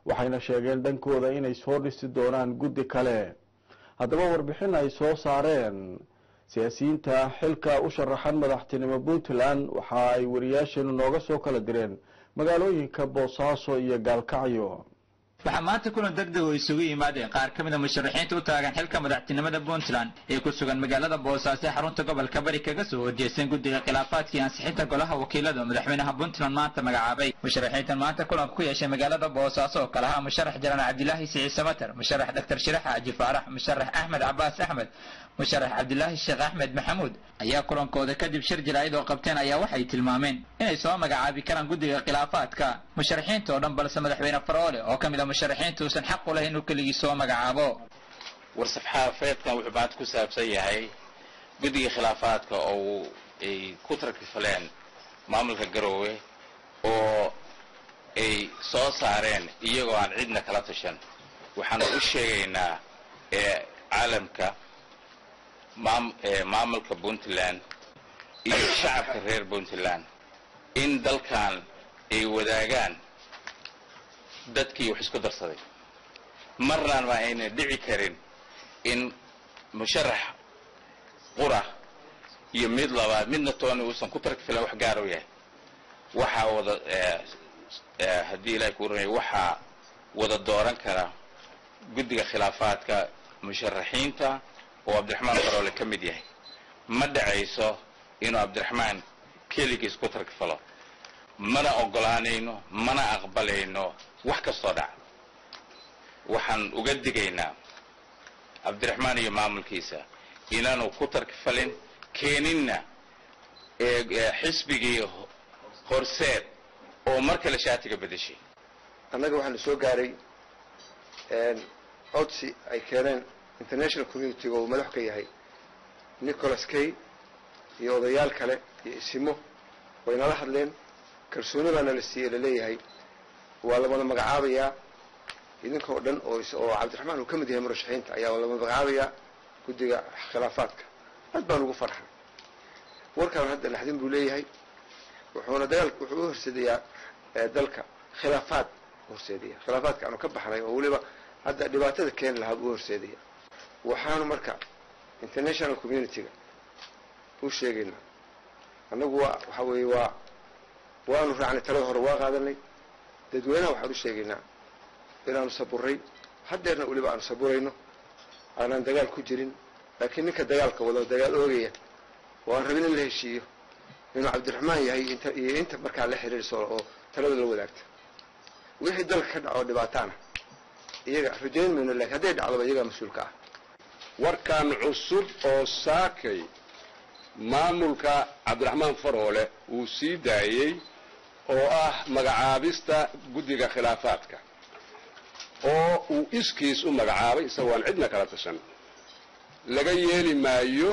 waxayna sheegeen dhankooda inay soo dhisi doonaan guddi kale. haddaba warbixin ay soo saareen siyaasiyiinta xilka u sharaxan madaxtinimo Puntland waxa ay wariyaasheenu nooga soo kala direen magaalooyinka Boosaaso iyo Gaalkacyo. waxaa maanta kulan degdeg oo isugu yimaadeen qaar ka mid ah musharaxiinta u taagan xilka madaxtinimada Puntland ee ku sugan magaalada Boosaaso ee xarunta gobolka Bari kaga soo horjeesteen guddiga khilaafaadka iyo ansixinta golaha wakiilada madaxweynaha Puntland maanta magacaabay. musharaxiintan maanta kulan ku yeeshay magaalada Boosaaso oo kala ah musharax Jaran Cabdilaahi Siciid Samatar, musharax Dr. Shirax Haji Faarax, musharax Axmed Cabbaas Axmed, musharax Cabdilaahi Sheekh Axmed Maxamuud ayaa kulankooda kadib shir jaraa'id oo qabteen ayaa waxay tilmaameen inay soo magacaabi karaan guddiga khilaafaadka musharaxiinta oo dhan balse madaxweyne Faroole oo kamid ah musharaxiinta uusan xaq u lahayn inuu keligii soo magacaabo. war-saxaafadeedkan wuxuu baad ku saabsan yahay guddiga khilaafaadka oo ay ku tarkifaleen maamulka Garowe oo ay soo saareen iyagoo aan cidna kala tashan. waxaan u sheegaynaa caalamka maamulka Puntland iyo shacabka reer Puntland in dalkan ay wadaagaan dadkii wax isku darsaday. marnaan ma ayna dhici karin in musharax qura iyo mid labaad midna toona uusan ku tarkifilan wax gaar u yahay. waxaa wada haddii ilaahay ku runay waxaa wada dooran kara guddiga khilaafaadka musharaxiinta oo Cabdiraxmaan Faroole ka mid yahay. ma dhacayso inuu Cabdiraxmaan keligiis ku tarkifalo. mana ogolaanayno mana aqbalayno wax kastoo dhaca. waxaan uga digaynaa Cabdiraxmaan iyo maamulkiisa inaanu ku tarkifalin keeninna xisbigii horseed oo markale shaatiga bedeshay. annaga waxaan soo gaaray codsi ay keeneen international community oo madax ka yahay Nicholas Kay iyo odayaal kale iyo isimo way nala hadleen. kalsooni baa nala siiyay leeyahay waa la wada magacaabayaa idinkoo dhan oo Cabdiraxmaan uu ka mid yahay murashaxiinta ayaa la magacaabayaa guddiga khilaafaadka. aad baan ugu farxay. warkaan hadda naxdin buu leeyahay wuxuuna dagaalku wuxuu u horseedayaa dalka khilaafaad horseedaya. khilaafaadka aanu ka baxnay oo waliba hadda dhibaatada keen lahaa u horseedaya. waxaanu marka international community-ga u sheegaynaa annagu waxa weeye waanu raacnay talada hore waa qaadanay. dadweynaha waxaan u sheegaynaa inaanu saburay haddeerna waliba aanu saburayno aanan dagaal ku jirin. laakiin ninka dagaalka wada dagaal oogaya oo aan rabin in la heshiiyo inuu Cabdiraxmaan yahay inta markaa la xiriirso oo talada la wadaagta. wixii dalka ka dhaco dhibaatana iyaga rajaynayno laakiin hadday dhacdo iyaga mas'uulka ah. warkan cusub oo saakay maamulka Cabdiraxmaan Faroole uu sii daayay oo ah magacaabista guddiga khilaafaadka oo uu iskiis u magacaabay isagoo aan cidna kala tashan laga yeeli maayo.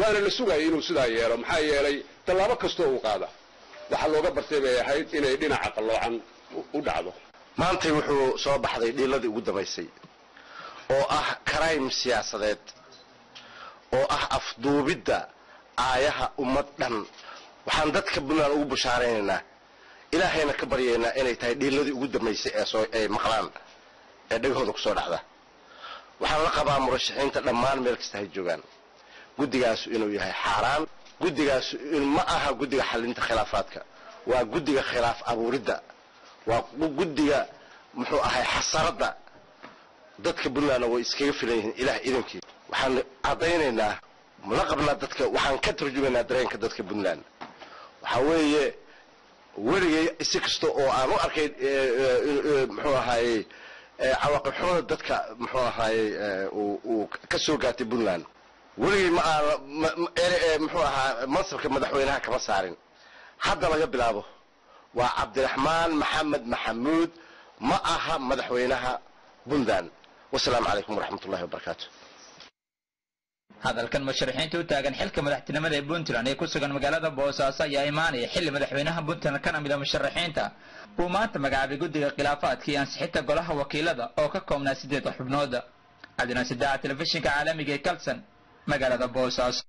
waana la sugayay inuu sidaa yeelo maxaa yeelay tallaabo kastoo uu qaada waxa looga bartay bay ahayd inay dhinaca qaloocan u dhacdo. maantay wuxuu soo baxday dhiiladii ugu dambaysay oo ah crime siyaasadeed oo ah afduubidda aayaha ummad dhan. waxaan dadka Puntland ugu bushaaraynaynaa ilaahayna ka baryaynaa inay tahay dhiiladii ugu dambaysay ee maqlaan ee dhagahooda ku soo dhacda. waxaan la qabaa murashaxiinta dhammaan meel kasta ay joogaan guddigaas inuu yahay xaaraan. guddigaas ma aha guddiga xalinta khilaafaadka waa guddiga khilaaf abuuridda waa guddiga muxuu ahay xasarada dadka Puntland way iskaga filan yihiin ilaah idinkii. waxaan cadaynaynaa la qabnaa dadka waxaan ka turjumaynaa dareenka dadka Puntland. waxa weeye weligay si kasto oo aan u arkay muxuu ahay cawaaqib xumada dadka muxuu ahay uu ka soo gaatay Puntland weligay ma muxuu ahaa mansabka madaxweynaha kama saarin. hadda laga bilaabo waa Cabdiraxmaan Maxamed Maxamuud ma aha madaxweynaha Puntland. والسلام عليكم ورحمة الله وبركاته. هذا الكلام مشرحين تاجن حلك مدحتنا مدى بنتلان يكون سجن مجالات بوساسة يا إيماني حل مدحوينها بنتلان كان من المشرحين تا وما تمجع بجد الخلافات كي أنسحت قلها وكيلة أو ككم ناس ديت حبنودا عندنا سداع تلفزيون كعالمي جي كالسن مجالات بوساسة.